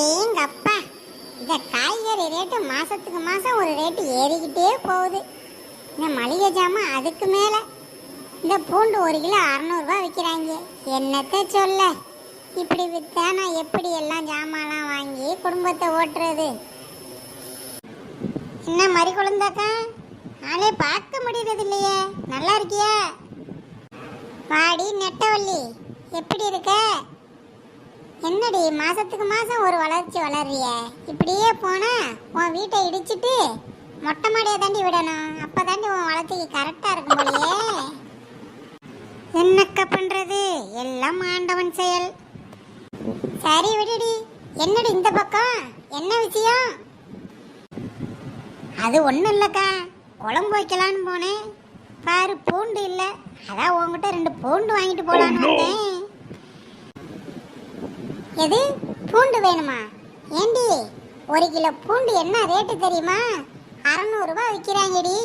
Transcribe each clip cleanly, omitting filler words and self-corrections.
அடேங்கப்பா, இந்த காய்கறி ரேட்டு மாசத்துக்கு மாசம் ஒரு ரேட்டு ஏறிக்கிட்டே போகுது. இந்த மளிகை ஜாமான் அதுக்கு மேல. இந்த பூண்டு 1 கிலோ 600 விற்கிறாங்க. என்னத்த சொல்ல, இப்படி வித்தா நான் எப்படி எல்லாம் ஜாமான்லாம் வாங்கி குடும்பத்தை ஓட்டுறது? என்ன மறி குழந்தாக்கா, ஆளே பார்க்க முடியறது இல்லையே. நல்லா இருக்கியா? வாடி நெட்டவள்ளி, எப்படி இருக்க? என்னடி மாசத்துக்கு மாசம் ஒரு வளர்ச்சி வளர்றிய? இப்படியே போனா உன் வீட்டை இடிச்சிட்டு மொட்டை மாடியை தாண்டி விடணும். அப்பதாண்டி உன் வளர்ச்சிக்கு கரெக்டா இருக்கும் போலயே. என்னக்க பண்றது, எல்லாம் ஆண்டவன் செயல். சரி விடுடி. என்னடி இந்த பக்கம், என்ன விஷயம்? அது ஒண்ணும் இல்லக்கா, குழம்பு வைக்கலான்னு போனேன். பாரு பூண்டு இல்லை, அதான் உங்ககிட்ட 2 பூண்டு வாங்கிட்டு போலான்னு வந்தேன். எது பூண்டு வேணுமா? ஏண்டி 1 கிலோ பூண்டு என்ன ரேட்டு தெரியுமா? 600 விற்கிறாங்கடி.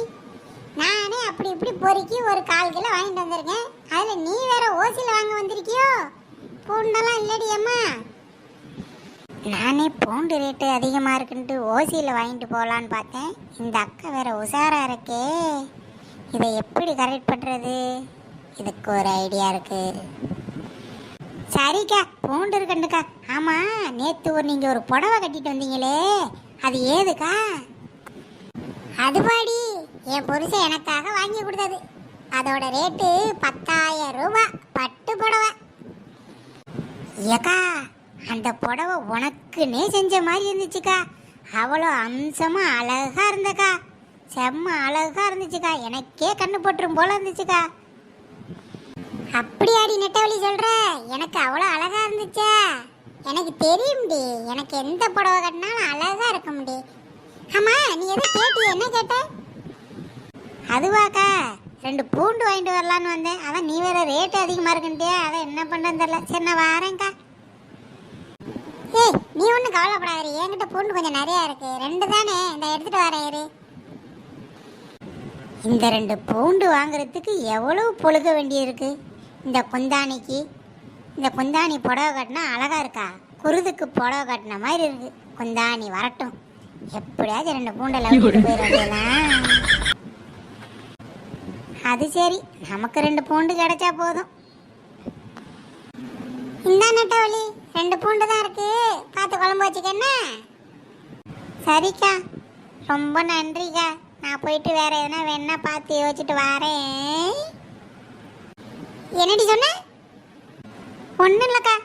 நானே அப்படி இப்படி பொறுக்கி ஒரு 1/4 கிலோ வாங்கிட்டு வந்திருக்கேன். அதில் நீ வேற ஓசியில் வாங்க வந்திருக்கியோ? பூண்டெல்லாம் இல்லடி அம்மா. நானே பூண்டு ரேட்டு அதிகமாக இருக்குன்ட்டு ஓசியில் வாங்கிட்டு போகலான்னு பார்த்தேன். இந்த அக்கா வேற உஷாரா இருக்கே. இதை எப்படி கரெக்ட் பண்ணுறது? இதுக்கு ஒரு ஐடியா இருக்கு. சரிக்கா, பூண்டு இருக்கண்டுக்கா. ஆமாம், நேற்று நீங்கள் ஒரு புடவை கட்டிட்டு வந்தீங்களே, அது ஏதுக்கா? அதுபாடி என் புருஷன் எனக்காக வாங்கி கொடுத்தது. அதோட ரேட்டு 10,000 ரூபாய். பட்டு புடவை. ஏக்கா, அந்த புடவை உனக்குன்னே செஞ்ச மாதிரி இருந்துச்சுக்கா. அவ்வளோ அம்சமாக அழகாக இருந்தக்கா. செம்ம அழகாக இருந்துச்சுக்கா. எனக்கே கண்ணு போட்டுரும் போல இருந்துச்சுக்கா. அப்படியாடி நெட்டவழி சொல்ற? எனக்கு அவ்வளோ அழகா இருந்துச்சா? எனக்கு தெரியும்டி, எனக்கு எந்த புடவை கட்டினாலும் அழகா இருக்கும்டி. ஆமா, நீ எதை கேட்டிய? என்ன கேட்ட? அதுவாக்கா, 2 பூண்டு வாங்கிட்டு வரலான்னு வந்தேன். அதான் நீ வேற ரேட்டு அதிகமாக இருக்குன்ட்டியா, அதான் என்ன பண்ணுறேன்னு தெரியல. சரி நான் வரேன்க்கா. ஏய், நீ ஒன்றும் கவலைப்படாதீ, என்கிட்ட பூண்டு கொஞ்சம் நிறையா இருக்கு. 2 தானே, இந்த எடுத்துட்டு வரேன் இரு. இந்த 2 பூண்டு வாங்குறதுக்கு எவ்வளவு பொழுக வேண்டியிருக்கு. இந்த குந்தாணிக்கு, இந்த குந்தாணி புடவை கட்டினா அழகா இருக்கா? குருதுக்கு புடவை கட்டின மாதிரி இருக்கு. குந்தாணி வரட்டும், எப்படியாச்சும் 2 பூண்டை போயிடலாம். அது சரி, நமக்கு 2 பூண்டு கிடைச்சா போதும். இந்த நெட்டவழி 2 பூண்டு தான் இருக்கு, பார்த்து குழம்பு வச்சுக்கன்னா. சரிக்கா, ரொம்ப நன்றிக்கா. நான் போயிட்டு வேற எதுனா வேணா பார்த்து யோசிச்சுட்டு வரேன். என்னடி சொன்ன? ஒன்றும் இல்லைக்கா.